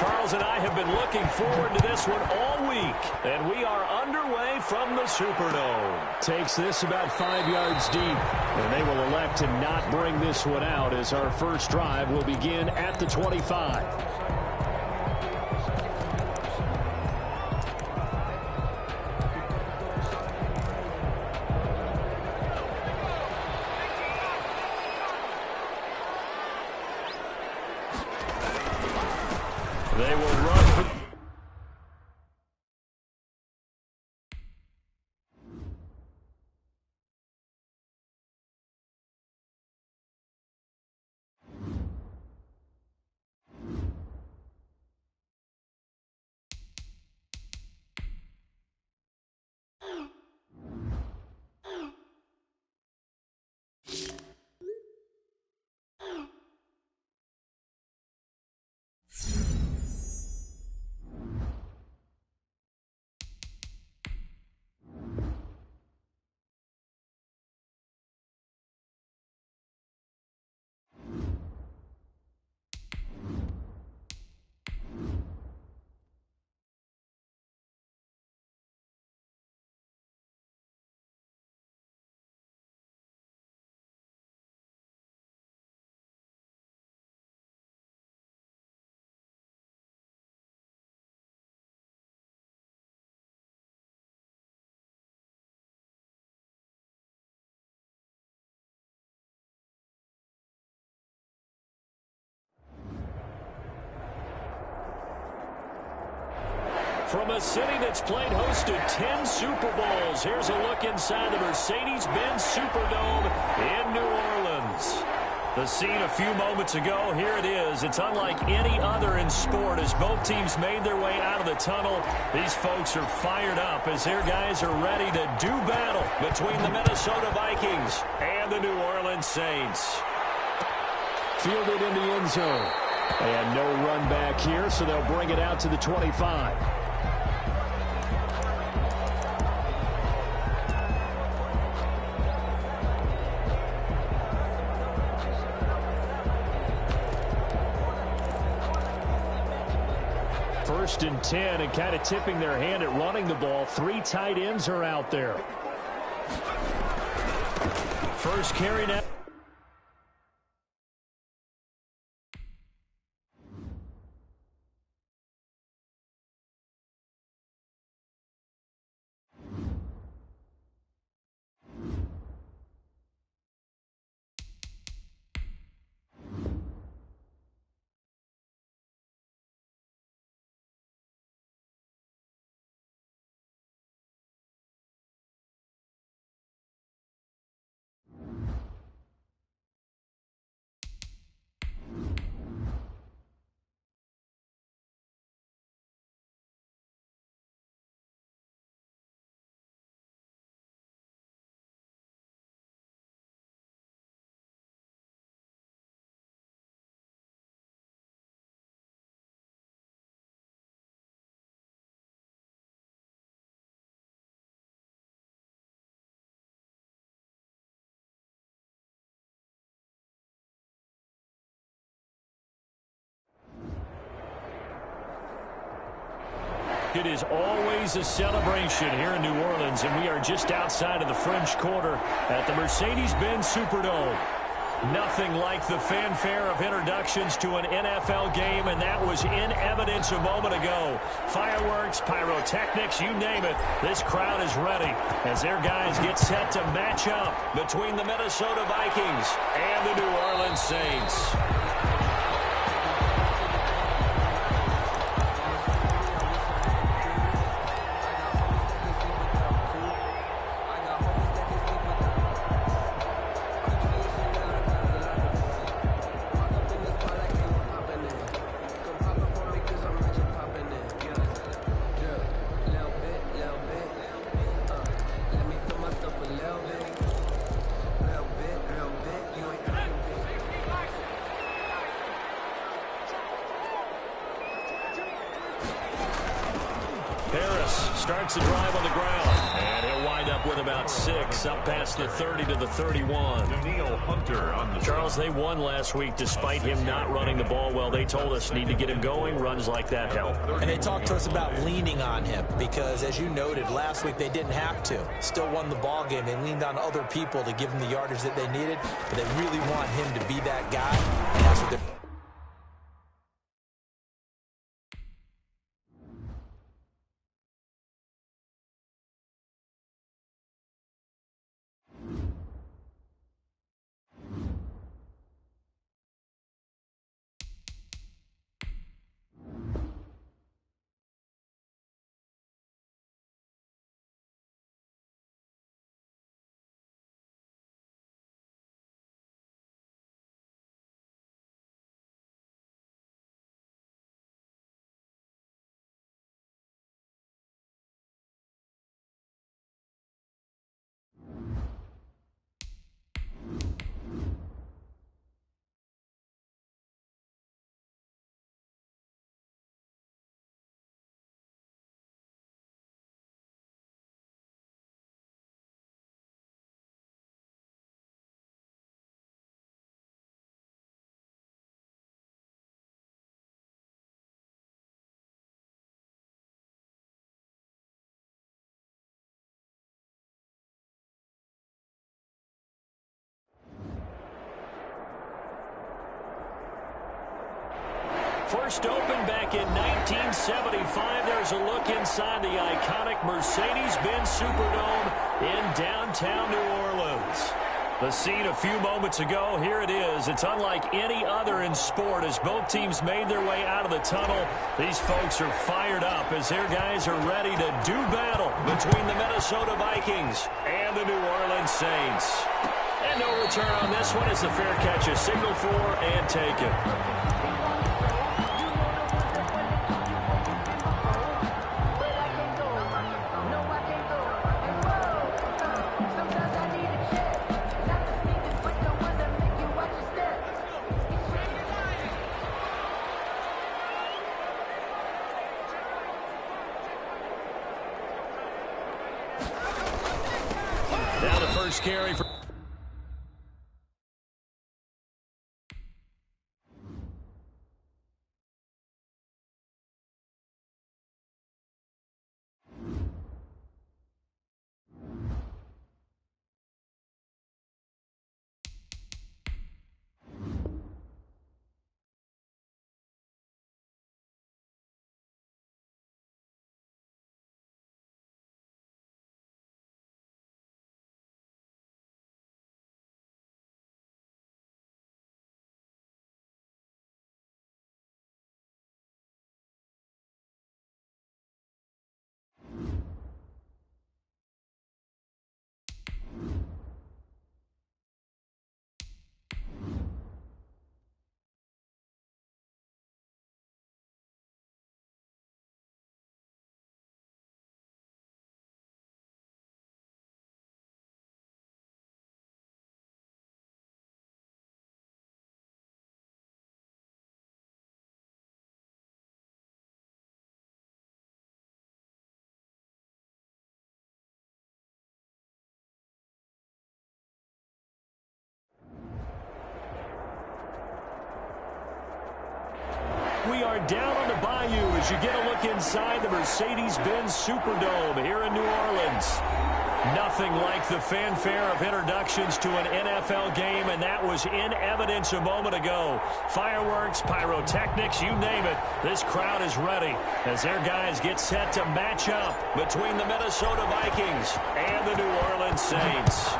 Charles and I have been looking forward to this one all week. And we are underway from the Superdome. Takes this about 5 yards deep. And they will elect to not bring this one out as our first drive will begin at the 25. They will run for... From a city that's played host to 10 Super Bowls, here's a look inside the Mercedes-Benz Superdome in New Orleans. The scene a few moments ago, here it is. It's unlike any other in sport as both teams made their way out of the tunnel. These folks are fired up as their guys are ready to do battle between the Minnesota Vikings and the New Orleans Saints. Fielded in the end zone. And no run back here, so they'll bring it out to the 25. First and 10, and kind of tipping their hand at running the ball. 3 tight ends are out there. First carry now. It is always a celebration here in New Orleans, and we are just outside of the French Quarter at the Mercedes-Benz Superdome. Nothing like the fanfare of introductions to an NFL game, and that was in evidence a moment ago. Fireworks, pyrotechnics, you name it. This crowd is ready as their guys get set to match up between the Minnesota Vikings and the New Orleans Saints. Harris starts the drive on the ground. And he'll wind up with about 6, up past the 30 to the 31. Charles, they won last week despite him not running the ball well. They told us need to get him going. Runs like that help. And they talked to us about leaning on him because, as you noted, last week they didn't have to. Still won the ball game. They leaned on other people to give them the yardage that they needed. But they really want him to be that guy. And that's what they're... First opened back in 1975. There's a look inside the iconic Mercedes-Benz Superdome in downtown New Orleans. The scene a few moments ago, here it is. It's unlike any other in sport as both teams made their way out of the tunnel. These folks are fired up as their guys are ready to do battle between the Minnesota Vikings and the New Orleans Saints. And no return on this one as the fair catch is signaled for and taken. Now the first carry for... We are down on the bayou as you get a look inside the Mercedes-Benz Superdome here in New Orleans. Nothing like the fanfare of introductions to an NFL game, and that was in evidence a moment ago. Fireworks, pyrotechnics, you name it. This crowd is ready as their guys get set to match up between the Minnesota Vikings and the New Orleans Saints.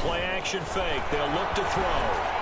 Play action fake. They'll look to throw.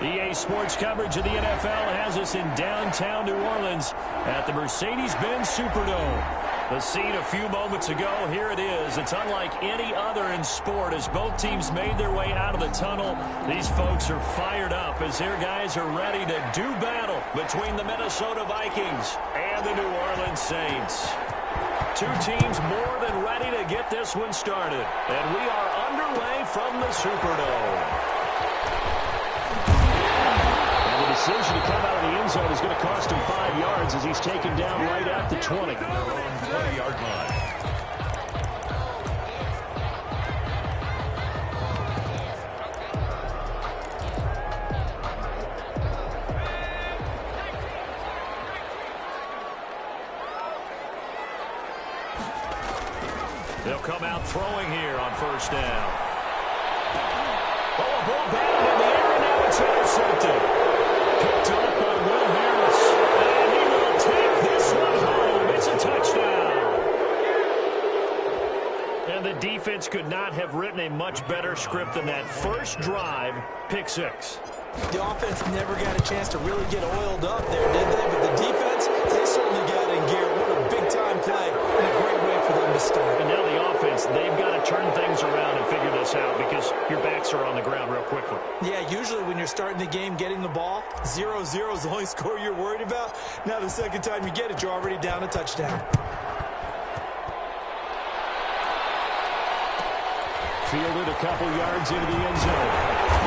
EA Sports coverage of the NFL has us in downtown New Orleans at the Mercedes-Benz Superdome. The scene a few moments ago, here it is. It's unlike any other in sport as both teams made their way out of the tunnel. These folks are fired up as their guys are ready to do battle between the Minnesota Vikings and the New Orleans Saints. two teams more than ready to get this one started. And we are underway from the Superdome. And the decision to come out of the end zone is going to cost him 5 yards as he's taken down right at the 20. 20-yard line. They'll come out throwing here on first down. Oh, a ball batted in the air, and now it's intercepted. Picked up by Will Harris. And he will take this one home. It's a touchdown. And the defense could not have written a much better script than that. First drive, pick 6. The offense never got a chance to really get oiled up there, did they? But the defense, they certainly got in gear. What a big-time play and a great way for them to start. And now the offense, they've got to turn things around and figure this out because your backs are on the ground real quickly. Yeah, usually when you're starting the game, getting the ball, 0-0 is the only score you're worried about. Now the second time you get it, you're already down a touchdown. Fielded a couple yards into the end zone.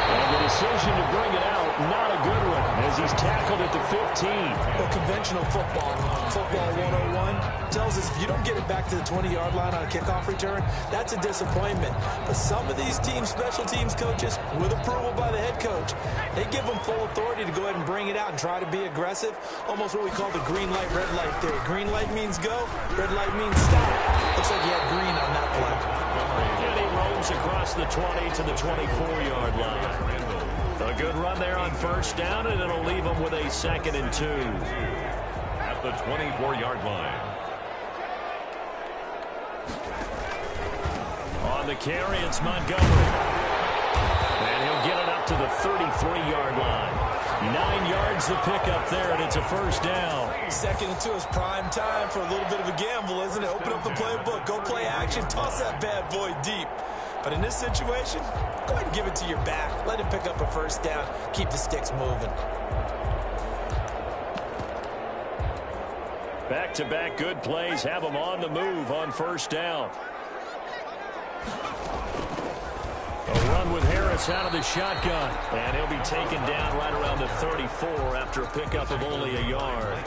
And the decision to bring it out, not a good one, as he's tackled at the 15. Well, conventional football 101, tells us if you don't get it back to the 20-yard line on a kickoff return, that's a disappointment. But some of these teams, special teams coaches, with approval by the head coach, they give them full authority to go ahead and bring it out and try to be aggressive, almost what we call the green light, red light theory. Green light means go, red light means stop. Looks like he had green on that play. And he roams across the 20 to the 24-yard line. A good run there on first down, and it'll leave him with a 2nd and 2. At the 24-yard line. On the carry, it's Montgomery. And he'll get it up to the 33-yard line. 9 yards the pickup there, and it's a first down. 2nd and 2 is prime time for a little bit of a gamble, isn't it? Open up the playbook, go play action, toss that bad boy deep. But in this situation, go ahead and give it to your back. Let him pick up a first down. Keep the sticks moving. Back-to-back good plays have him on the move on first down. A run with Harris out of the shotgun. And he'll be taken down right around the 34 after a pickup of only a yard.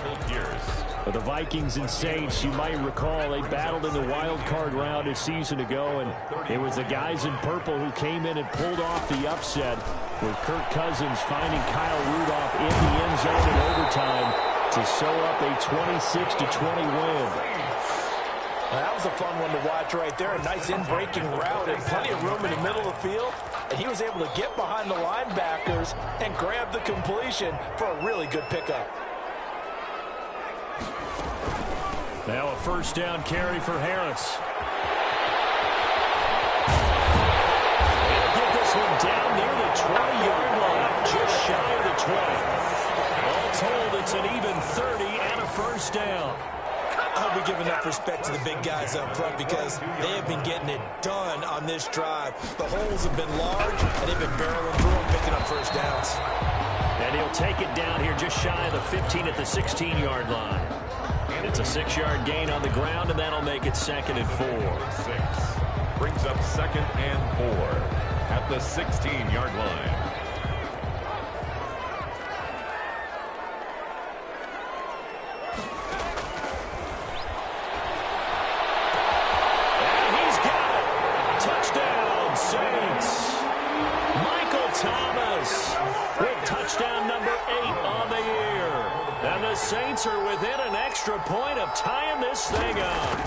For the Vikings and Saints, you might recall they battled in the wild card round a season ago, and it was the guys in purple who came in and pulled off the upset, with Kirk Cousins finding Kyle Rudolph in the end zone in overtime to sew up a 26-20 win. That was a fun one to watch right there. A nice in-breaking route and plenty of room in the middle of the field. And he was able to get behind the linebackers and grab the completion for a really good pickup. Now a first down carry for Harris. He'll get this one down near the 20-yard line, just shy of the 20. All told, it's an even 30 and a first down. I hope we give enough respect to the big guys up front because they have been getting it done on this drive. The holes have been large, and they've been barreling through them, picking up first downs. And he'll take it down here just shy of the 15 at the 16-yard line. It's a 6-yard gain on the ground, and that'll make it 2nd and 4. 6 brings up 2nd and 4 at the 16-yard line. Touchdown number 8 on the year. And the Saints are within an extra point of tying this thing up.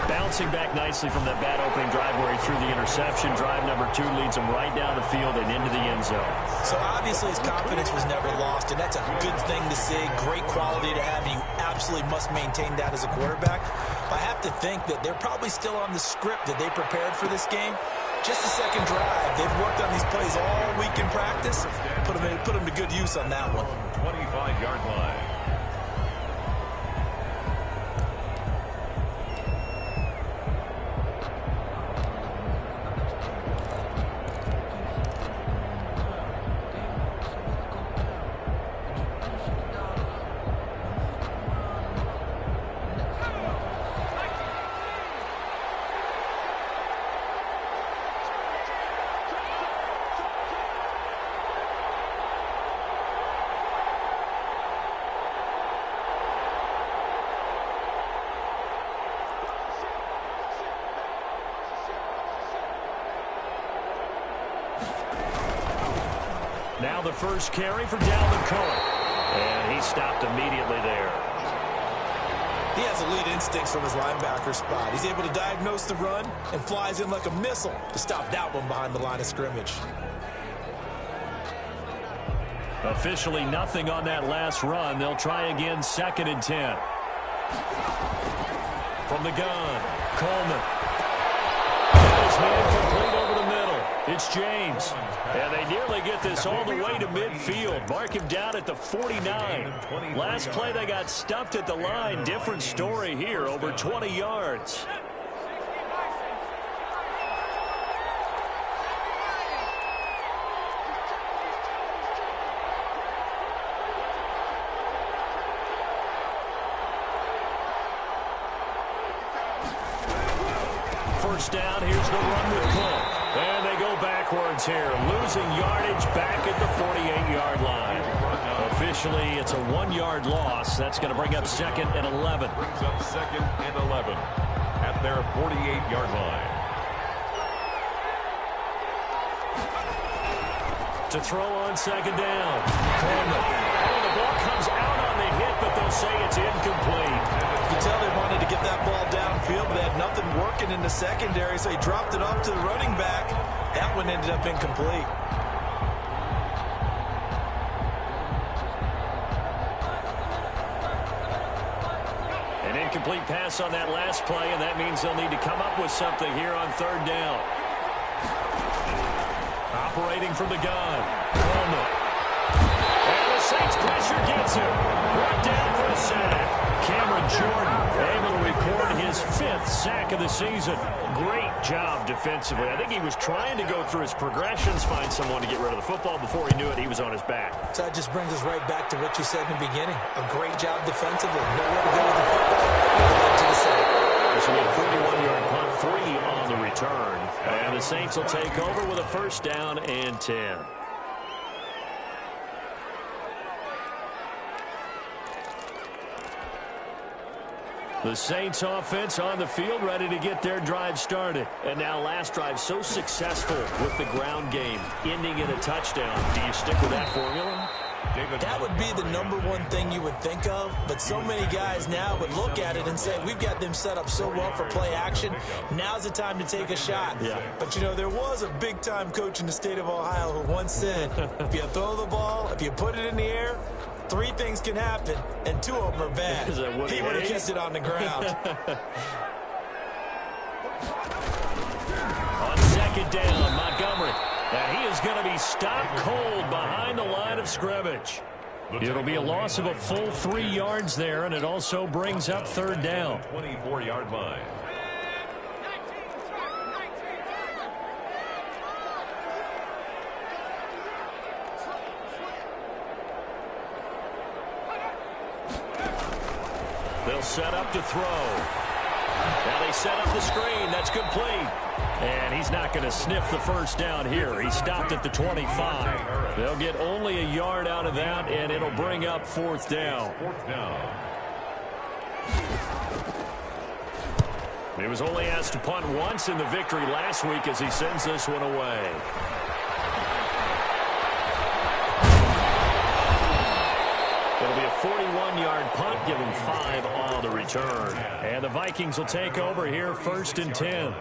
Bouncing back nicely from that bad opening drive where he threw the interception. Drive number 2 leads him right down the field and into the end zone. So obviously his confidence was never lost, and that's a good thing to see. Great quality to have, and you absolutely must maintain that as a quarterback. But I have to think that they're probably still on the script that they prepared for this game. Just the second drive. They've worked on these plays all week in practice. Put them to good use on that one. 25-yard line. Now the first carry for Dalvin Cohen. And he stopped immediately there. He has elite instincts from his linebacker spot. He's able to diagnose the run and flies in like a missile to stop that one behind the line of scrimmage. Officially nothing on that last run. They'll try again, 2nd and 10. From the gun, Coleman. That is man complete over the middle. It's James. And they nearly get this all the way to midfield. Mark him down at the 49. Last play they got stuffed at the line. Different story here, over 20 yards. First down, here's the run with Cook. And they go backwards here, losing yardage back at the 48-yard line. Officially, it's a 1-yard loss. That's going to bring up 2nd and 11. Brings up 2nd and 11 at their 48-yard line. To throw on 2nd down. Coleman. Oh, the ball comes out on the hit, but they'll say it's incomplete. You can tell they wanted to get that ball downfield, but they had nothing working in the secondary, so he dropped it off to the running back. That one ended up incomplete. An incomplete pass on that last play, and that means they'll need to come up with something here on 3rd down. Operating from the gun. Coleman. And the Saints pressure gets him. Brought down for a sack. Cameron Jordan able to record his 5th sack of the season. Great job defensively. I think he was trying to go through his progressions, find someone to get rid of the football. Before he knew it, he was on his back. So that just brings us right back to what you said in the beginning. A great job defensively. Nowhere to go with the football. Led to the sack. This will be a 41-yard punt, 3 on the return. And the Saints will take over with a 1st down and 10. The Saints offense on the field, ready to get their drive started. And now last drive so successful with the ground game, ending in a touchdown. Do you stick with that formula? That would be the #1 thing you would think of, but so many guys now would look at it and say, we've got them set up so well for play action. Now's the time to take a shot. Yeah. But, you know, there was a big-time coach in the state of Ohio who once said, if you throw the ball, if you put it in the air, 3 things can happen, and 2 of them are bad. He would have kissed it on the ground. On 2nd down, Montgomery. And he is going to be stopped cold behind the line of scrimmage. It'll be a loss of a full 3 yards there, and it also brings up 3rd down. 24-yard line. They'll set up to throw. Now they set up the screen. That's complete. And he's not going to sniff the 1st down here. He stopped at the 25. They'll get only a yard out of that, and it'll bring up 4th down. 4th down. He was only asked to punt once in the victory last week as he sends this one away. It'll be a 41-yard punt, giving 5 on the return. And the Vikings will take over here, 1st and 10.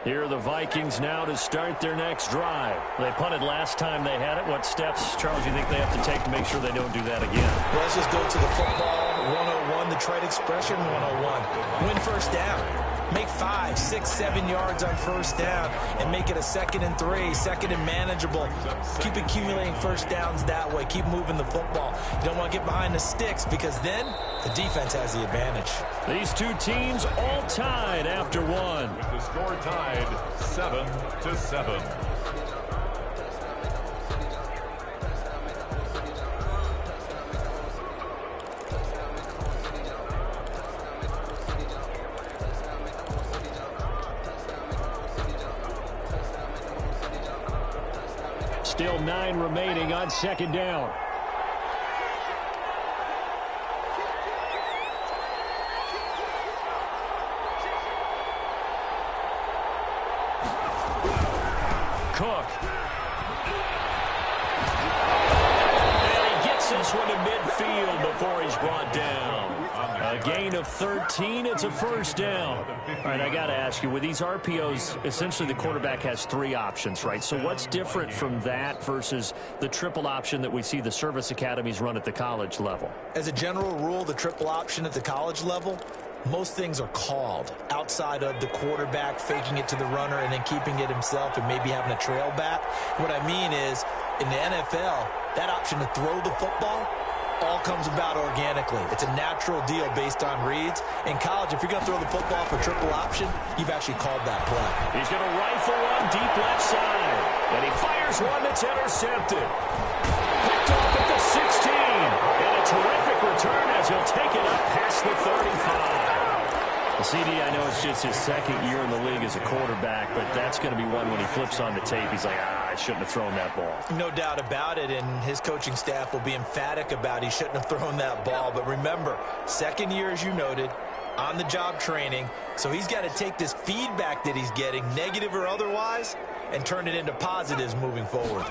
Here are the Vikings now to start their next drive. They punted last time they had it. What steps, Charles, you think they have to take to make sure they don't do that again? Well, let's just go to the football 101, the trade expression 101. Win 1st down. Make 5, 6, 7 yards on 1st down and make it a 2nd and 3, 2nd and manageable. Keep accumulating 1st downs that way. Keep moving the football. You don't want to get behind the sticks because then the defense has the advantage. These 2 teams all tied after 1. With the score tied 7-7. Still 9 remaining on 2nd down. And he gets this one to midfield before he's brought down. A gain of 13. It's a first down. All right, I got to ask you, with these RPOs, essentially the quarterback has 3 options, right? So what's different from that versus the triple option that we see the service academies run at the college level? As a general rule, the triple option at the college level, most things are called outside of the quarterback faking it to the runner and then keeping it himself and maybe having a trail back. What I mean is, in the NFL, that option to throw the football all comes about organically. It's a natural deal based on reads. In college, if you're going to throw the football for triple option, you've actually called that play. He's going to rifle one deep left side. And he fires one that's intercepted. Picked off at the 16. And a terrific return as he'll take it up past the 35. The CD, I know it's just his second year in the league as a quarterback, but that's going to be one when he flips on the tape. He's like, I shouldn't have thrown that ball. No doubt about it, and his coaching staff will be emphatic about he shouldn't have thrown that ball. But remember, second year, as you noted, on-the-job training, so he's got to take this feedback that he's getting, negative or otherwise, and turn it into positives moving forward.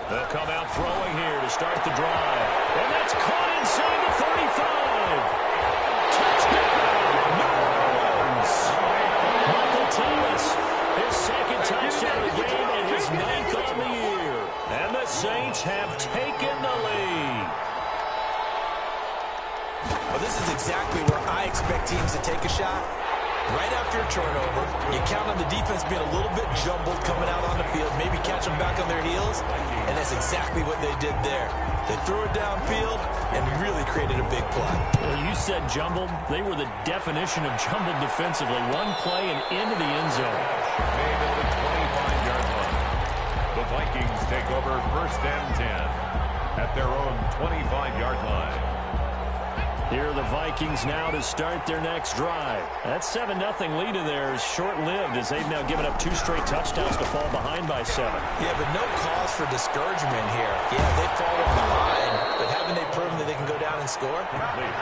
They'll come out throwing here to start the drive. And that's caught inside the 35. Touchdown, New Orleans. Michael Thomas, his second touchdown of the game and his 9th on the year. And the Saints have taken the lead. Well, this is exactly where I expect teams to take a shot. Right after a turnover, you count on the defense being a little bit jumbled coming out on the field, maybe catch them back on their heels, and that's exactly what they did there. They threw it downfield and really created a big play. Well, you said jumbled. They were the definition of jumbled defensively. One play and into the end zone. Made at the 25-yard line. The Vikings take over 1st and 10 at their own 25-yard line. Here are the Vikings now to start their next drive. That 7-0 lead in there is short-lived as they've now given up 2 straight touchdowns to fall behind by 7. Yeah, but no cause for discouragement here. Yeah, they've fallen behind, but haven't they proven that they can go down and score?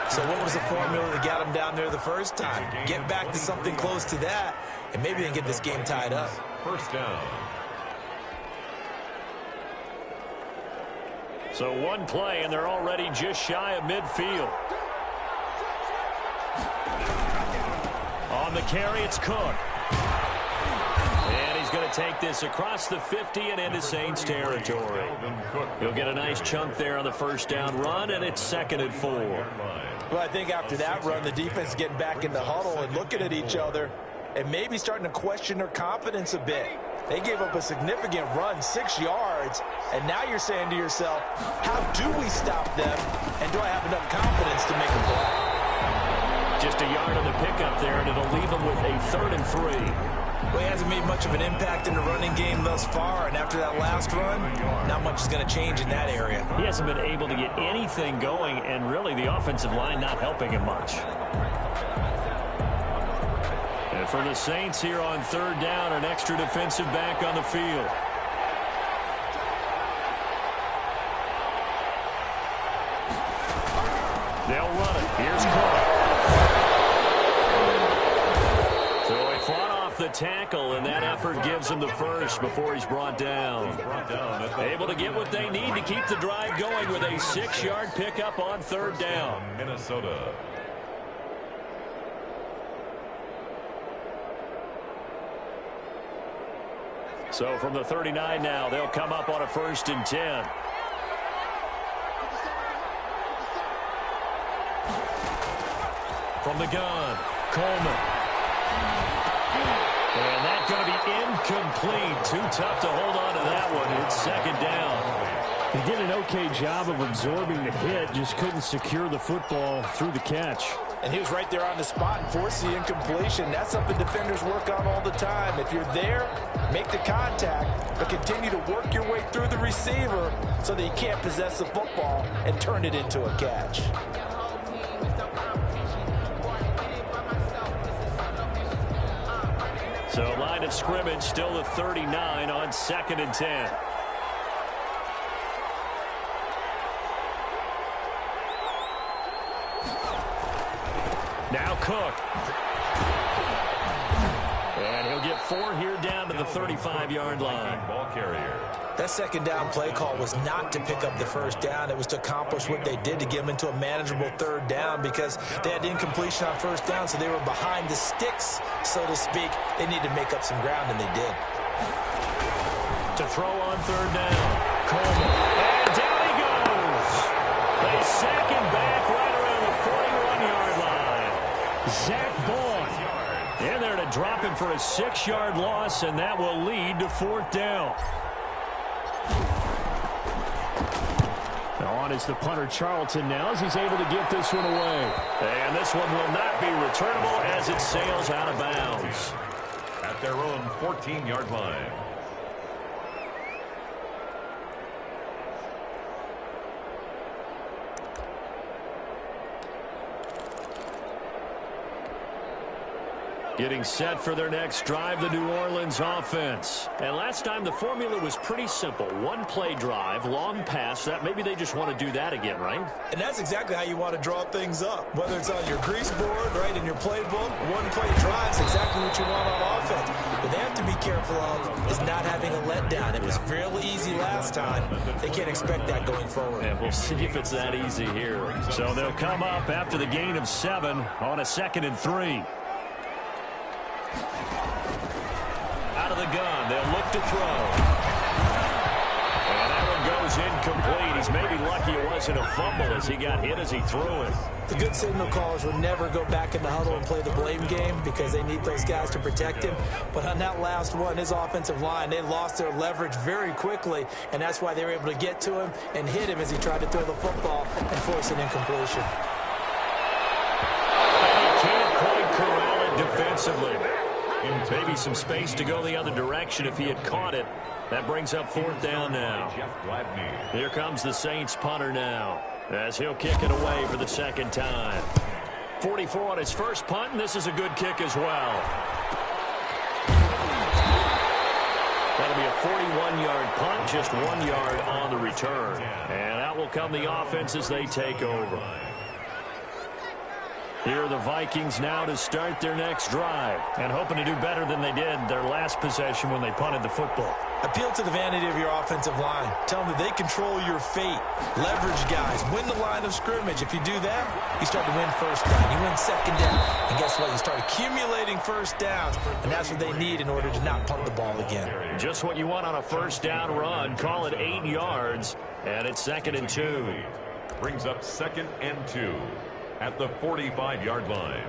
So what was the formula that got them down there the first time? Get back to something close to that, and maybe they can get this game tied up. First down. So one play, and they're already just shy of midfield. On the carry, it's Cook. And he's going to take this across the 50 and into Saints territory. He'll get a nice chunk there on the first down run, and it's 2nd and 4. Well, I think after that run, the defense is getting back in the huddle and looking at each other and maybe starting to question their confidence a bit. They gave up a significant run, 6 yards, and now you're saying to yourself, how do we stop them, and do I have enough confidence to make a play? Just a yard on the pickup there, and it'll leave him with a 3rd and 3. Well, he hasn't made much of an impact in the running game thus far, and after that last run, not much is going to change in that area. He hasn't been able to get anything going, and really the offensive line not helping him much. And for the Saints here on 3rd down, an extra defensive back on the field. They'll run it. Here's Cook. So he fought off the tackle, and that effort gives him the first before he's brought down. Able to get what they need to keep the drive going with a 6-yard pickup on 3rd down. Minnesota. So from the 39 now, they'll come up on a 1st and 10. From the gun, Coleman. And that's going to be incomplete. Too tough to hold on to that one. It's 2nd down. He did an okay job of absorbing the hit, just couldn't secure the football through the catch. And he was right there on the spot and forced the incompletion. That's something defenders work on all the time. If you're there, make the contact, but continue to work your way through the receiver so that you can't possess the football and turn it into a catch. So line of scrimmage still the 39 on 2nd and 10. Now Cook. And he'll get 4 here down to to the 35-yard line. Ball carrier. That second down play call was not to pick up the first down. It was to accomplish what they did to get them into a manageable third down because they had incompletion on first down, so they were behind the sticks, so to speak. They needed to make up some ground, and they did. To throw on third down. Coleman. And down he goes. They sack him back right around the 41-yard line. Zach Boyd in there to drop him for a 6-yard loss, and that will lead to fourth down. On is the punter Charlton now as he's able to get this one away. And this one will not be returnable as it sails out of bounds. At their own 14-yard line. Getting set for their next drive, the New Orleans offense. And last time the formula was pretty simple. One play drive, long pass. That maybe they just want to do that again, right? And that's exactly how you want to draw things up. Whether it's on your grease board, right, in your playbook, one play drive is exactly what you want on offense. What they have to be careful of is not having a letdown. It was fairly easy last time. They can't expect that going forward. And we'll see if it's that easy here. So they'll come up after the gain of 7 on a 2nd and 3. Out of the gun, they'll look to throw. And that one goes incomplete. He's maybe lucky it wasn't a fumble as he got hit as he threw it. The good signal callers would never go back in the huddle and play the blame game because they need those guys to protect him. But on that last one, his offensive line, they lost their leverage very quickly, and that's why they were able to get to him and hit him as he tried to throw the football and force an incompletion. And he can't quite corral it defensively. Maybe some space to go the other direction if he had caught it. That brings up fourth down now. Here comes the Saints punter now as he'll kick it away for the second time. 44 on his first punt, and this is a good kick as well. That'll be a 41-yard punt, just 1 yard on the return. And out will come the offense as they take over. Here are the Vikings now to start their next drive and hoping to do better than they did their last possession when they punted the football. Appeal to the vanity of your offensive line. Tell them that they control your fate. Leverage guys. Win the line of scrimmage. If you do that, you start to win first down. You win second down. And guess what? You start accumulating first downs. And that's what they need in order to not punt the ball again. Just what you want on a first down run. Call it 8 yards. And it's 2nd and 2. Brings up 2nd and 2. At the 45-yard line.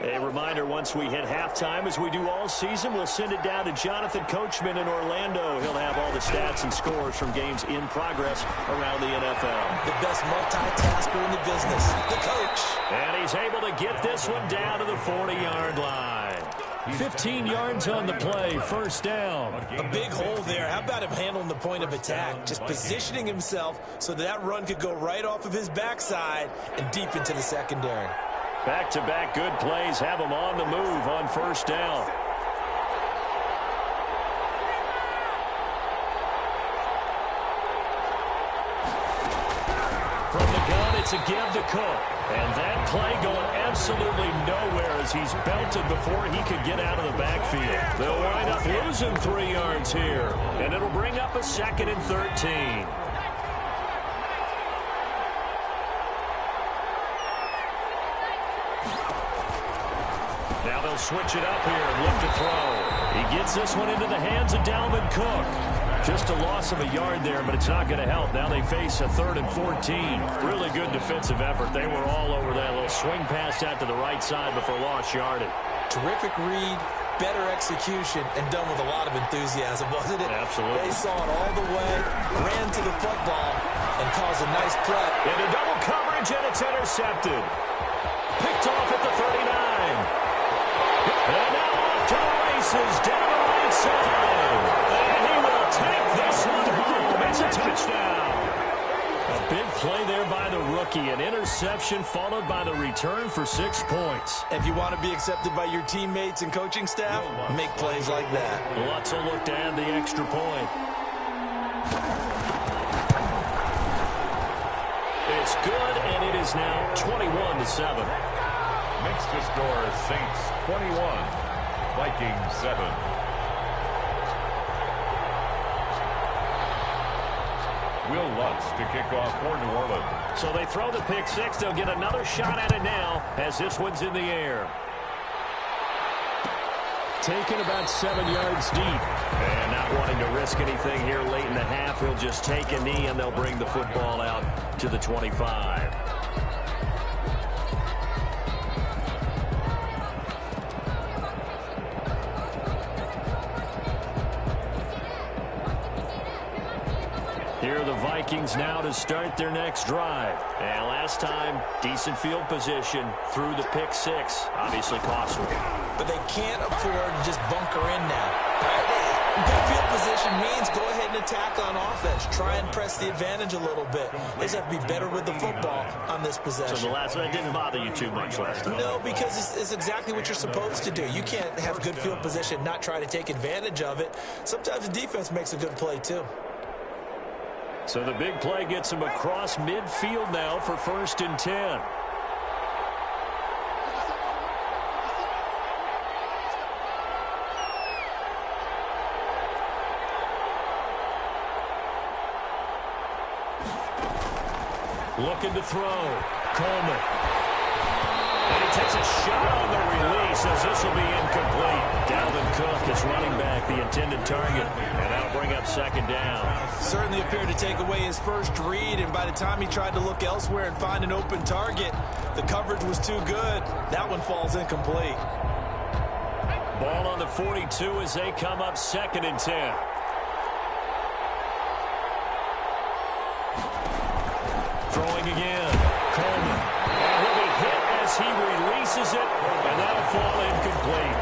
A reminder, once we hit halftime, as we do all season, we'll send it down to Jonathan Coachman in Orlando. He'll have all the stats and scores from games in progress around the NFL. The best multitasker in the business, the coach. And he's able to get this one down to the 40-yard line. 15 yards on the play, first down. A big hole there. How about him handling the point of attack? Just positioning himself so that run could go right off of his backside and deep into the secondary. Back-to-back good plays have him on the move on first down. From the gun, it's a give to Cook. And that play going absolutely nowhere as he's belted before he could get out of the backfield. They'll wind up losing 3 yards here. And it'll bring up a 2nd and 13. Now they'll switch it up here and look to throw. He gets this one into the hands of Dalvin Cook. Just a loss of a yard there, but it's not going to help. Now they face a 3rd and 14. Really good defensive effort. They were all over that little swing pass out to the right side before lost yardage. Terrific read, better execution, and done with a lot of enthusiasm, wasn't it? Absolutely. They saw it all the way, ran to the football, and caused a nice play. Into double coverage, and it's intercepted. Picked off at the 39. And now off to the races, down the right side. And he will take this one home. It's a touchdown. A big play there by the rookie. An interception followed by the return for 6 points. If you want to be accepted by your teammates and coaching staff, make plays like that. Lutz will look to add the extra point. It's good, and it is now 21-7. Makes the score Saints 21, Vikings 7. Will Lutz to kick off for New Orleans. So they throw the pick six. They'll get another shot at it now as this one's in the air. Taken about 7 yards deep. And not wanting to risk anything here late in the half, he'll just take a knee, and they'll bring the football out to the 25. Here are the Vikings now to start their next drive. And last time, decent field position through the pick six. Obviously costly. But they can't afford to just bunker in now. Good field position means go ahead and attack on offense. Try and press the advantage a little bit. They just have to be better with the football on this possession. So the last one didn't bother you too much last time? No, because it's exactly what you're supposed to do. You can't have good field position, not try to take advantage of it. Sometimes the defense makes a good play too. So the big play gets him across midfield now for 1st and 10. Looking to throw. Coleman. And he takes a shot on the release as this will be incomplete. Dalvin Cook is running back the intended target. And that'll bring up 2nd down. Certainly appeared to take away his first read, and by the time he tried to look elsewhere and find an open target, the coverage was too good. That one falls incomplete. Ball on the 42 as they come up 2nd and 10. Throwing again. Coleman. And he'll be hit as he releases it, and that'll fall incomplete.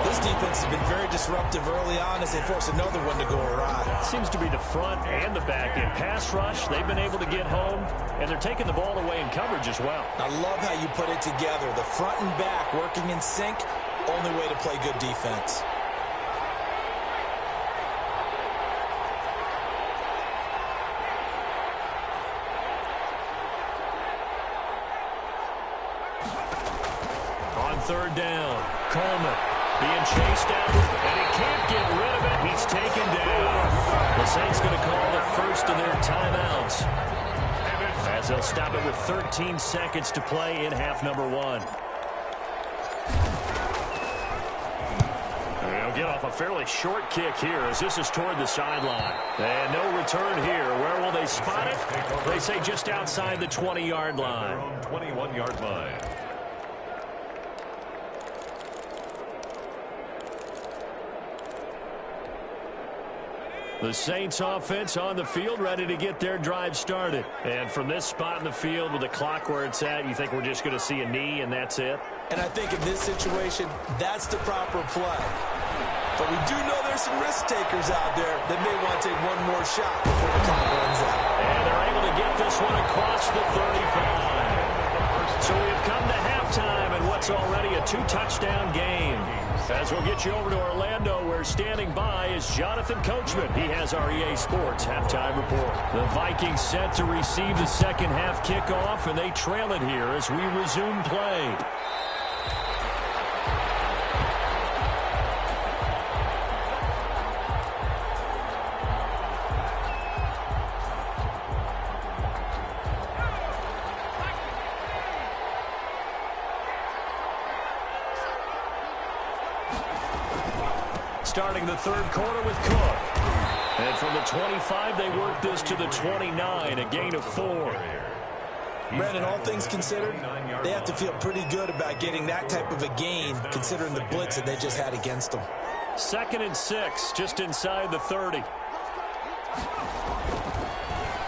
This defense has been very disruptive early on as they force another one to go awry. Seems to be the front and the back end. Pass rush, they've been able to get home, and they're taking the ball away in coverage as well. I love how you put it together. The front and back working in sync, only way to play good defense. On 3rd down, Coleman being chased after, and he can't get rid of it. He's taken down. The Saints going to call the first of their timeouts as they'll stop it with 13 seconds to play in half number 1. They'll get off a fairly short kick here as this is toward the sideline. And no return here. Where will they spot it? They say just outside the 20-yard line. 21-yard line. The Saints offense on the field, ready to get their drive started. And from this spot in the field with the clock where it's at, you think we're just going to see a knee and that's it? And I think in this situation, that's the proper play. But we do know there's some risk takers out there that may want to take one more shot before the clock runs out. And they're able to get this one across the 35. So we've come to halftime in what's already a 2-touchdown game. As we'll get you over to Orlando, where standing by is Jonathan Coachman. He has our EA Sports halftime report. The Vikings set to receive the second half kickoff, and they trail it here as we resume play. Starting the 3rd quarter with Cook. And from the 25, they work this to the 29, a gain of 4. Brandon, all things considered, they have to feel pretty good about getting that type of a gain, considering the blitz that they just had against them. 2nd and 6, just inside the 30.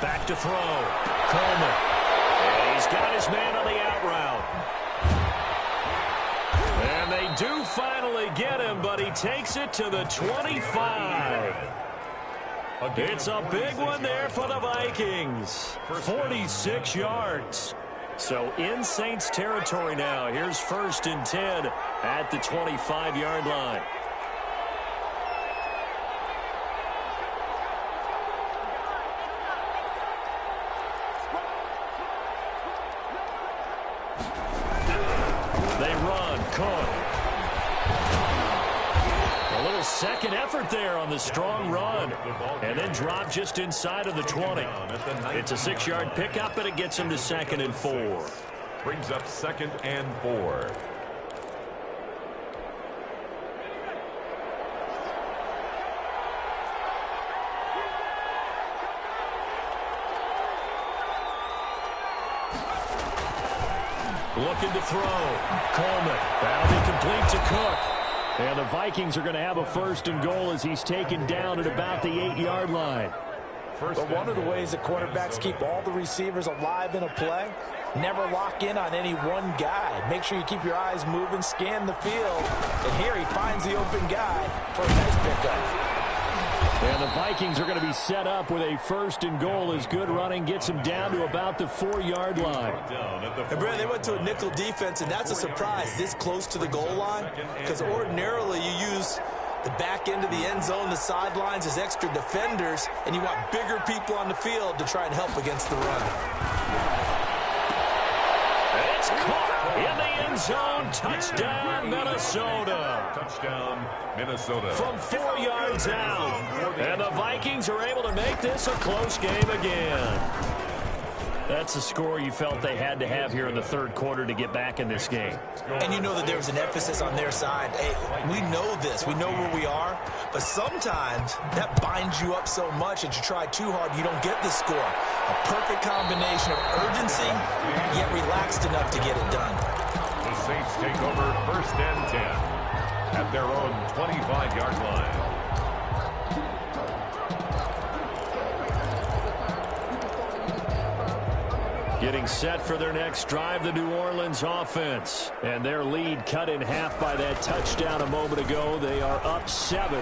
Back to throw. Coleman. And he's got his man on the out route. And they do finally get him, but he takes it to the 25. It's a big one there for the Vikings. 46 yards. So in Saints territory now. Here's 1st and 10 at the 25-yard line. They run. Cook. A little second effort there on the strong run. And then drop just inside of the 20. It's a 6-yard pickup, and it gets him to 2nd and 4. Brings up 2nd and 4. Looking to throw. Coleman. That'll be complete to Cook. And the Vikings are going to have a 1st and goal as he's taken down at about the 8-yard line. But one of the ways that quarterbacks keep all the receivers alive in a play, never lock in on any one guy. Make sure you keep your eyes moving, scan the field. And here he finds the open guy for a nice pickup. And the Vikings are going to be set up with a 1st and goal as good running gets him down to about the 4-yard line. And Brad, they went to a nickel defense, and that's a surprise this close to the goal line, because ordinarily you use the back end of the end zone, the sidelines as extra defenders, and you want bigger people on the field to try and help against the run. It's caught in the end zone. Touchdown, Minnesota. Touchdown, Minnesota. From 4 yards out. And the Vikings are able to make this a close game again. That's a score you felt they had to have here in the 3rd quarter to get back in this game. And you know that there was an emphasis on their side. Hey, we know this. We know where we are. But sometimes that binds you up so much that you try too hard, you don't get the score. A perfect combination of urgency, yet relaxed enough to get it done. The Saints take over 1st and 10 at their own 25-yard line. Getting set for their next drive, the New Orleans offense. And their lead cut in half by that touchdown a moment ago. They are up 7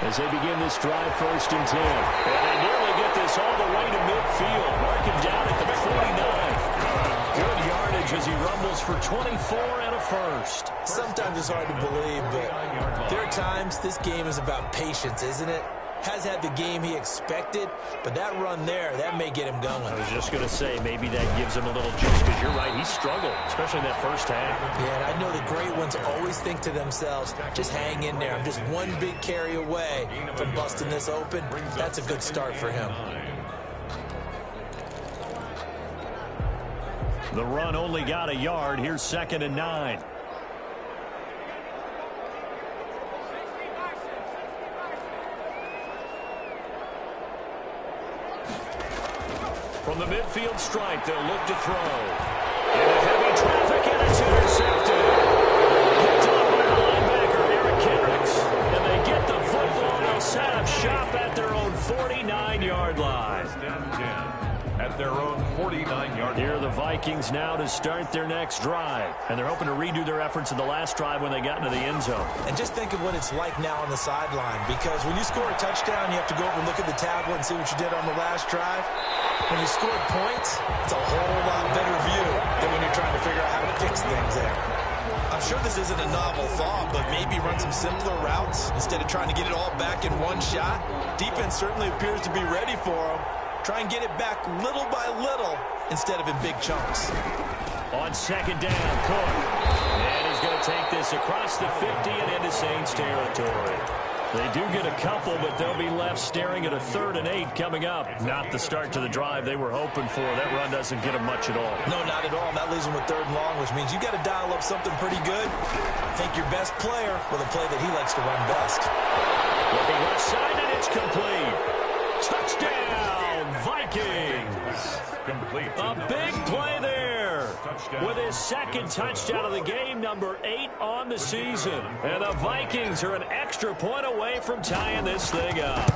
as they begin this drive 1st and 10. And they nearly get this all the way to midfield. Marking down at the 49. Good yardage as he rumbles for 24 and a 1st. Sometimes it's hard to believe, but there are times this game is about patience, isn't it? Has had the game he expected, but that run there, that may get him going. I was just going to say, maybe that gives him a little juice, because you're right, he struggled, especially in that 1st half. Yeah, and I know the great ones always think to themselves, just hang in there. I'm just one big carry away from busting this open. That's a good start for him. The run only got a yard. Here's 2nd and 9. From the midfield stripe, they'll look to throw. Into heavy traffic, and it's intercepted. Picked up by the linebacker, Eric Kendricks. And they get the football. They'll set up shop at their own 49-yard line. At their own 49-yard line. Here are the Vikings now to start their next drive. And they're hoping to redo their efforts in the last drive when they got into the end zone. And just think of what it's like now on the sideline, because when you score a touchdown, you have to go over and look at the tablet and see what you did on the last drive. When you score points, it's a whole lot better view than when you're trying to figure out how to fix things there. I'm sure this isn't a novel thought, but maybe run some simpler routes instead of trying to get it all back in one shot. Defense certainly appears to be ready for them. Try and get it back little by little instead of in big chunks. On 2nd down, Cook. And he's going to take this across the 50 and into Saints territory. They do get a couple, but they'll be left staring at a 3rd and 8 coming up. Not the start to the drive they were hoping for. That run doesn't get them much at all. No, not at all. That leaves them with 3rd and long, which means you got to dial up something pretty good. Think your best player with a play that he likes to run best. Looking left side, and it's complete. Touchdown, Vikings. Complete. A big play there. With his 2nd touchdown of the game, number 8 on the season. And the Vikings are an extra point away from tying this thing up.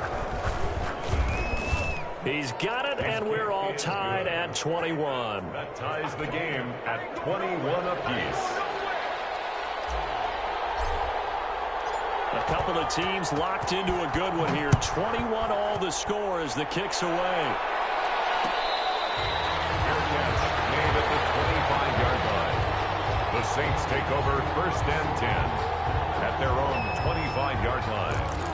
He's got it, and we're all tied at 21. That ties the game at 21 apiece. A couple of teams locked into a good one here. 21 all the score as the kick's away. Made at the 25-yard line. The Saints take over 1st and 10 at their own 25-yard line.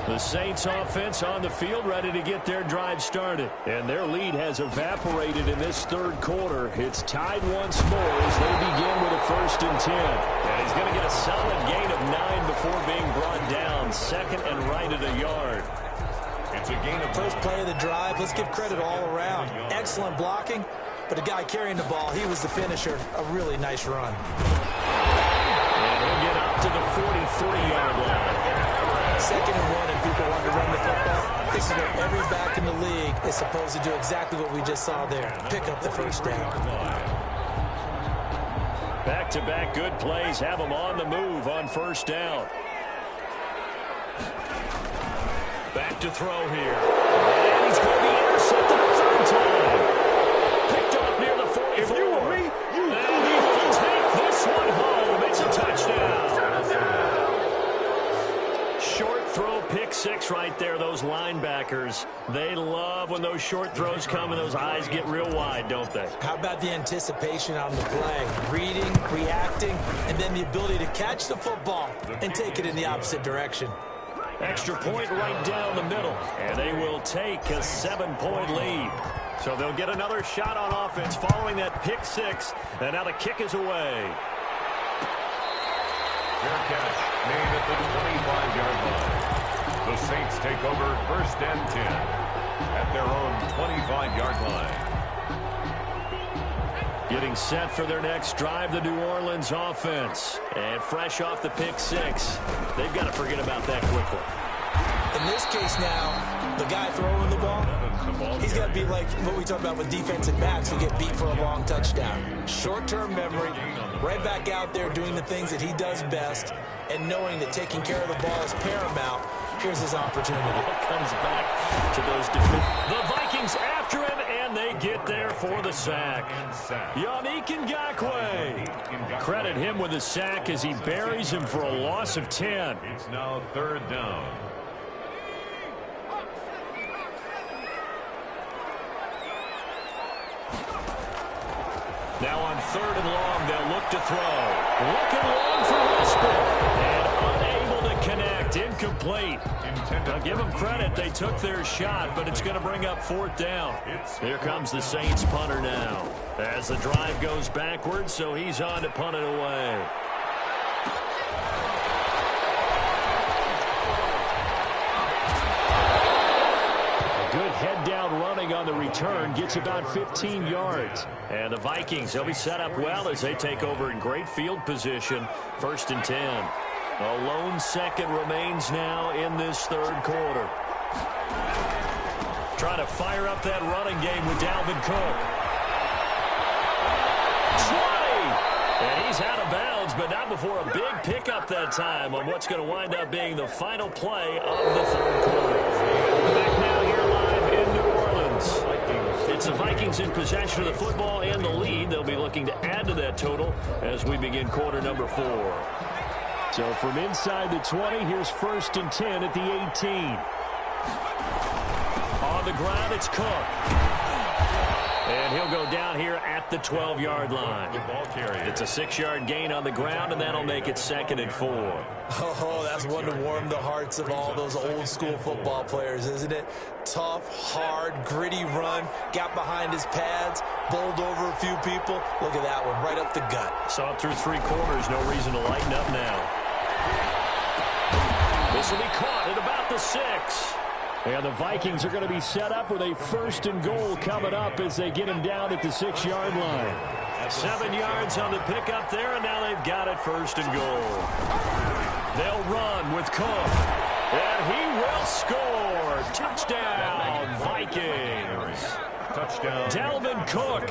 The Saints offense on the field ready to get their drive started. And their lead has evaporated in this third quarter. It's tied once more as they begin with a 1st and 10. And he's going to get a solid gain of 9 before being brought down. 2nd and right at a yard. It's a gain of first play of the drive. Let's give credit all around. Excellent blocking, but the guy carrying the ball, he was the finisher. A really nice run. And he'll get up to the 43-yard line. 2nd and 1, and people want to run the football. This is what every back in the league is supposed to do, exactly what we just saw there. Pick up the first down. Back-to-back good plays have them on the move on 1st down. Back to throw here. And he's going to be intercepted a 3rd time. Picked off near the 44. If you were me, you and he will take this one home. It's a touchdown. Short throw, pick 6 right there. Those linebackers, they love when those short throws come and those eyes get real wide, don't they? How about the anticipation on the play? Reading, reacting, and then the ability to catch the football and take it in the opposite direction. Extra point right down the middle, and they will take a 7-point lead. So they'll get another shot on offense following that pick 6, and now the kick is away. Fair catch made at the 25-yard line. The Saints take over 1st and 10 at their own 25-yard line. Getting set for their next drive, the New Orleans offense. And fresh off the pick 6, they've got to forget about that quickly. In this case now, the guy throwing the ball, he's got to be like what we talk about with defensive backs who get beat for a long touchdown. Short-term memory, right back out there doing the things that he does best, and knowing that taking care of the ball is paramount. Here's his opportunity. Comes back to those defenders. The Vikings after him, and they get there for the sack. Yannick Ngakoue. Credit him with the sack as he buries him for a loss of 10. It's now 3rd down. Now on 3rd and long, they'll look to throw. Looking long for Whisper. And unable to connect. Incomplete. I'll give them credit. They took their shot, but it's going to bring up 4th down. Here comes the Saints punter now. As the drive goes backwards, so he's on to punt it away. Good head-down running on the return. Gets about 15 yards. And the Vikings, they'll be set up well as they take over in great field position. 1st and 10. A lone second remains now in this 3rd quarter. Trying to fire up that running game with Dalvin Cook. 20! And he's out of bounds, but not before a big pickup that time on what's going to wind up being the final play of the 3rd quarter. Back now here live in New Orleans. It's the Vikings in possession of the football and the lead. They'll be looking to add to that total as we begin quarter number 4. So from inside the 20, here's 1st and 10 at the 18. On the ground, it's Cook. And he'll go down here at the 12-yard line. It's a 6-yard gain on the ground, and that'll make it 2nd and 4. Oh, that's one to warm the hearts of all those old-school football players, isn't it? Tough, hard, gritty run, got behind his pads, bowled over a few people. Look at that one, right up the gut. Saw it through 3 quarters, no reason to lighten up now. This will be caught at about the 6. And the Vikings are going to be set up with a 1st and goal coming up as they get him down at the 6-yard line. 7 yards on the pickup there, and now they've got it 1st and goal. They'll run with Cook. And he will score. Touchdown, Vikings. Touchdown. Dalvin Cook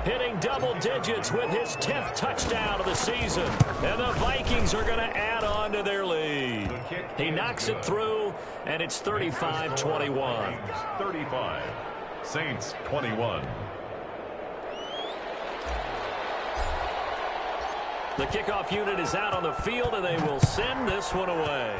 hitting double digits with his 10th touchdown of the season. And the Vikings are going to add on to their lead. He knocks it through, and it's 35-21. 35. Saints 21. The kickoff unit is out on the field, and they will send this one away.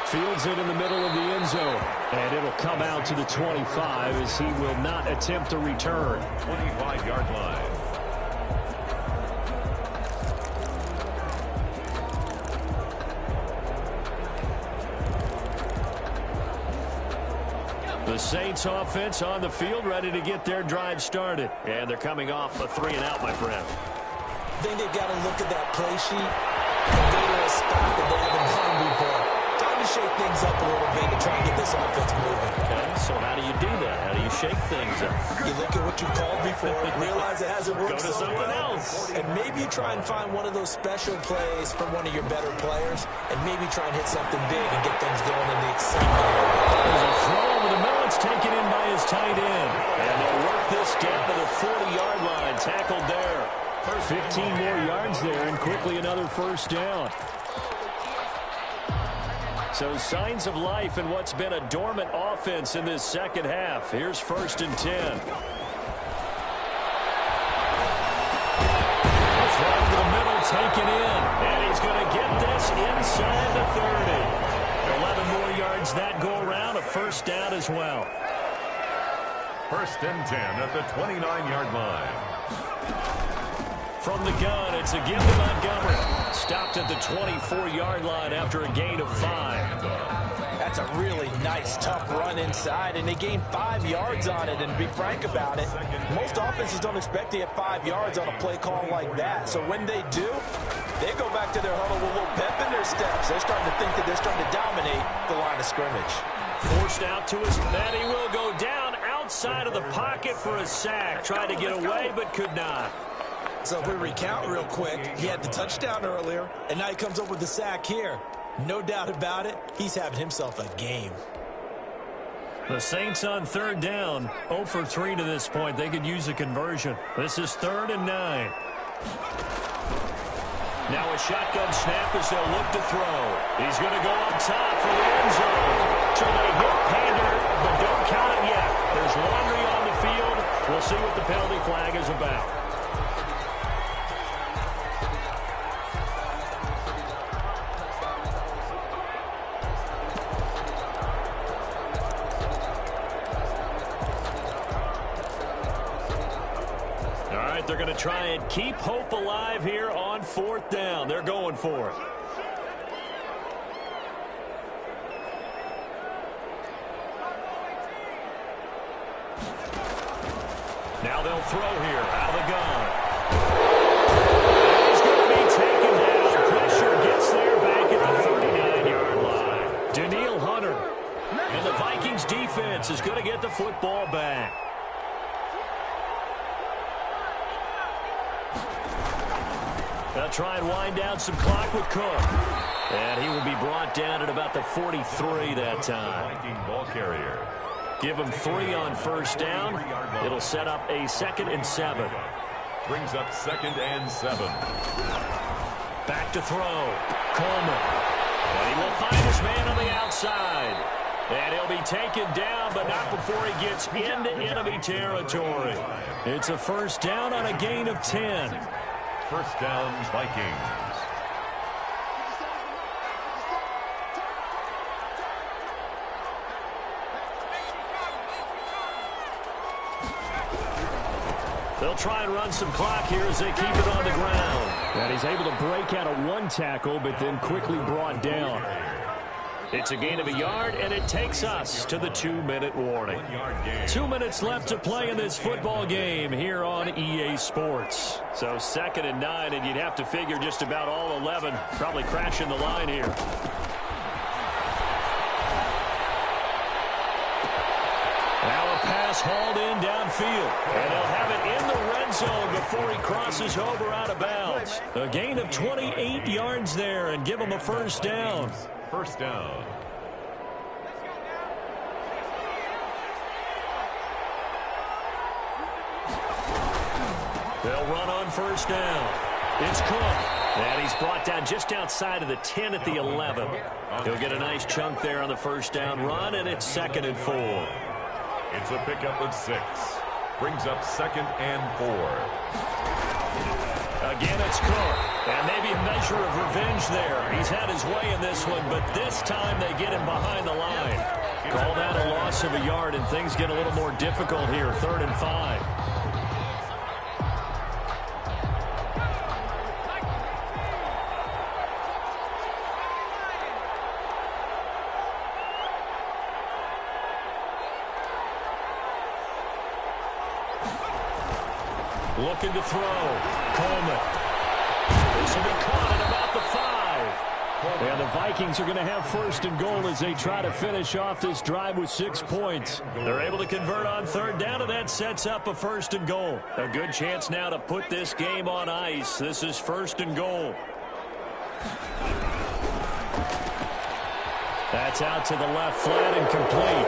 Fields it in the middle of the end zone. And it'll come out to the 25 as he will not attempt a return. 25-yard line. The Saints offense on the field, ready to get their drive started. And they're coming off a 3-and-out, my friend. I think they've got to look at that play sheet and go to a spot that they haven't done before. Time to shake things up a little bit to try and get this offense moving. Okay, so how do you do that? How do you shake things up? You look at what you called before, realize it hasn't worked Go to so something well, else. and maybe you try and find one of those special plays from one of your better players, and maybe try and hit something big and get things going in the excitement area. There's a throw over the middle. It's taken in by his tight end. And they'll work this down to the 40-yard line. Tackled there. 15 more yards there, and quickly another first down. So signs of life in what's been a dormant offense in this second half. Here's 1st and 10. A throw to the middle taken in. And he's going to get this inside the 30. 11 more yards that go around. A first down as well. 1st and 10 at the 29-yard line. From the gun, it's a give to Montgomery. Stopped at the 24-yard line after a gain of 5. That's a really nice, tough run inside, and they gained 5 yards on it. And to be frank about it, most offenses don't expect to get 5 yards on a play call like that. So when they do, they go back to their huddle with a little pep in their steps. They're starting to think that they're starting to dominate the line of scrimmage. Forced out to his net. He will go down outside of the pocket for a sack. Tried to get away, but could not. So if we recount real quick, he had the touchdown earlier, and now he comes up with the sack here. No doubt about it, he's having himself a game. The Saints on 3rd down, 0 for 3 to this point. They could use a conversion. This is 3rd and 9. Now a shotgun snap as they'll look to throw. He's going to go up top for the end zone. So they hit Pander, but don't count it yet. There's laundry on the field. We'll see what the penalty flag is about. They're going to try and keep hope alive here on 4th down. They're going for it. Now they'll throw here out of the gun. He's going to be taken down. Pressure gets there back at the 39-yard line. Danielle Hunter. And the Vikings defense is going to get the football back. They'll try and wind down some clock with Cook. And he will be brought down at about the 43 that time. Viking ball carrier. Give him 3 on 1st down. It'll set up a 2nd and 7. Brings up 2nd and 7. Back to throw. Coleman. And he will find his man on the outside. And he'll be taken down, but not before he gets into enemy territory. It's a 1st down on a gain of 10. 1st down, Vikings. They'll try and run some clock here as they keep it on the ground. And he's able to break out of 1 tackle, but then quickly brought down. It's a gain of a yard, and it takes us to the 2-minute warning. 2 minutes left to play in this football game here on EA Sports. So 2nd and 9, and you'd have to figure just about all 11 probably crashing the line here. Now a pass hauled in downfield, and they'll have it in the red zone before he crosses over out of bounds. A gain of 28 yards there, and give him a 1st down. 1st down. They'll run on 1st down. It's Cook. And he's brought down just outside of the 10 at the 11. He'll get a nice chunk there on the 1st down run, and it's 2nd and 4. It's a pickup of 6. Brings up 2nd and 4. Again, it's Cook. And maybe a measure of revenge there. He's had his way in this one, but this time they get him behind the line. Call that a loss of a yard, and things get a little more difficult here. 3rd and 5. Looking to throw. Coleman. This will be caught at about the 5. And the Vikings are going to have 1st and goal as they try to finish off this drive with 6 points. They're able to convert on 3rd down, and that sets up a 1st and goal. A good chance now to put this game on ice. This is 1st and goal. That's out to the left, flat and complete.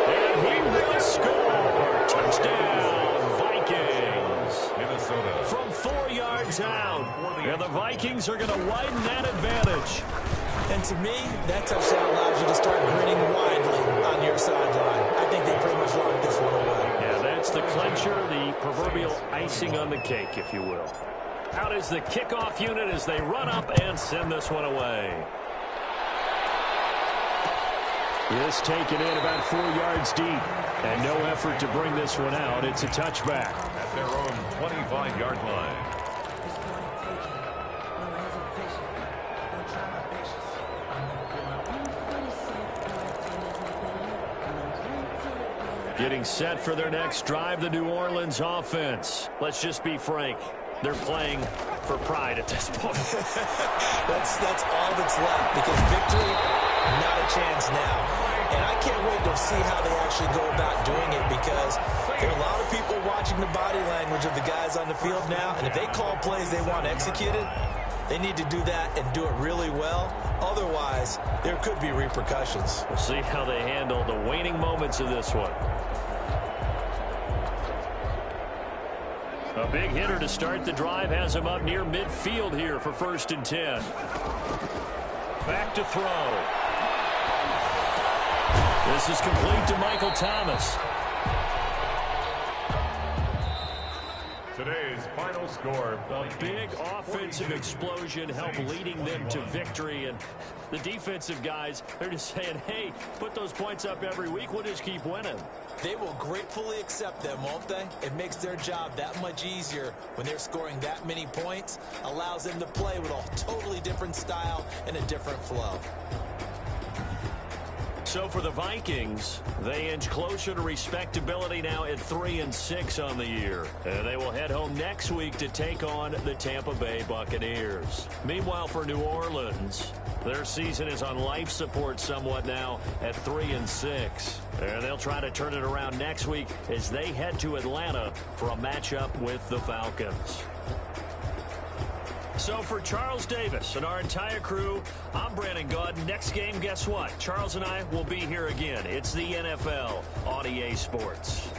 And he will score. Touchdown, Vikings. Minnesota. From 4 yards out. And the Vikings are going to widen that advantage. And to me, that touchdown allows you to start grinning widely on your sideline. I think they pretty much locked this one away. Yeah, that's the clincher, the proverbial icing on the cake, if you will. Out is the kickoff unit as they run up and send this one away. This taken in about 4 yards deep. And no effort to bring this one out. It's a touchback. At their own 25-yard line. Getting set for their next drive, the New Orleans offense. Let's just be frank. They're playing for pride at this point. that's all that's left, because victory, not a chance now. And I can't wait to see how they actually go about doing it, because there are a lot of people watching the body language of the guys on the field now, and if they call plays they want executed, they need to do that and do it really well. Otherwise, there could be repercussions. We'll see how they handle the waning moments of this one. A big hitter to start the drive has him up near midfield here for 1st and 10. Back to throw. This is complete to Michael Thomas. Today's final score. A big offensive explosion helped leading them to victory. And the defensive guys, they're just saying, hey, put those points up every week. We'll just keep winning. They will gratefully accept them, won't they? It makes their job that much easier when they're scoring that many points. Allows them to play with a totally different style and a different flow. So for the Vikings, they inch closer to respectability now at 3-6 on the year. And they will head home next week to take on the Tampa Bay Buccaneers. Meanwhile, for New Orleans, their season is on life support somewhat now at 3-6. And they'll try to turn it around next week as they head to Atlanta for a matchup with the Falcons. So for Charles Davis and our entire crew, I'm Brandon Gaud. Next game, guess what? Charles and I will be here again. It's the NFL on EA Sports.